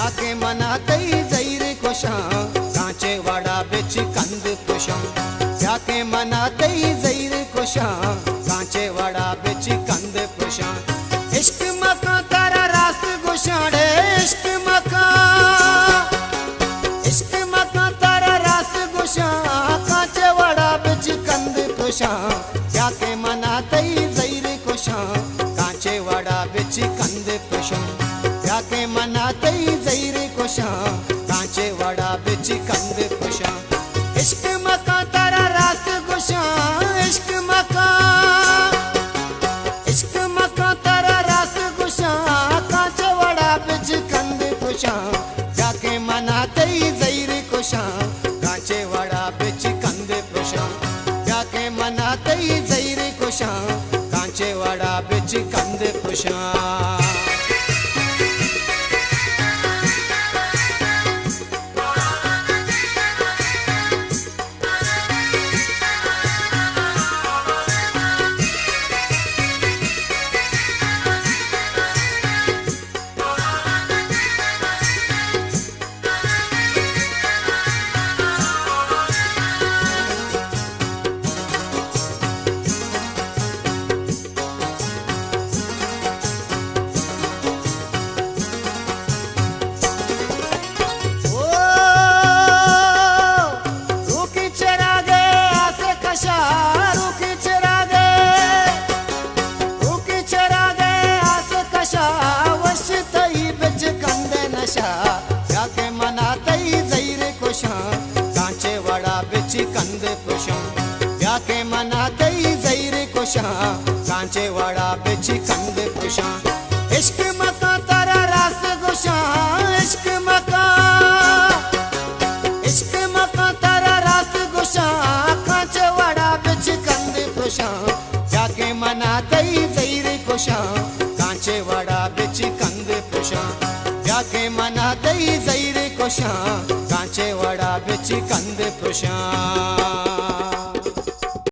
जाके मना तई जईर कोशा कांचे वाड़ा बिच कंद पुशा जाके मना तई जईर कोशा कांचे वाड़ा बिच कंद पुशा इश्क मका तारा रास्त गुशाड़े इश्क मका तारा रास्त गुशा कांचे वाड़ा बिच कंद पुशा जाके मना तई जईर कोशा कांचे वाड़ा बिच कंद पुशा जाके मना तई जईर कोशा कांचे वाड़ा बिच कंद पुशा इश्क मका तारा रास्त गुशा इश्क मका तारा रास्त गुशा कांचे वाड़ा बिच कंद पुशा जाके मना तई जईर कोशा कांचे वाड़ा बिच कंद पुशा जाके मना तई जईर कोशा कांचे वाड़ा बिच कंद पुशा जाके मना तई जईर कोशा कांचे वाड़ा बिच कंद पुशा जाके मना तई जईर कोशा कांचे वाड़ा बिच कंद पुशा इश्क मका तारा रास्त गुशा इश्क मका तारा रास्त गुशा कांचे वाड़ा बिच कंद पुशा जाके मना तई जईर कोशा कांचे वाड़ा बिच कंद पुशा जाके मना तई जईर कोशा कांचे वाड़ा बिच कंद पुशा।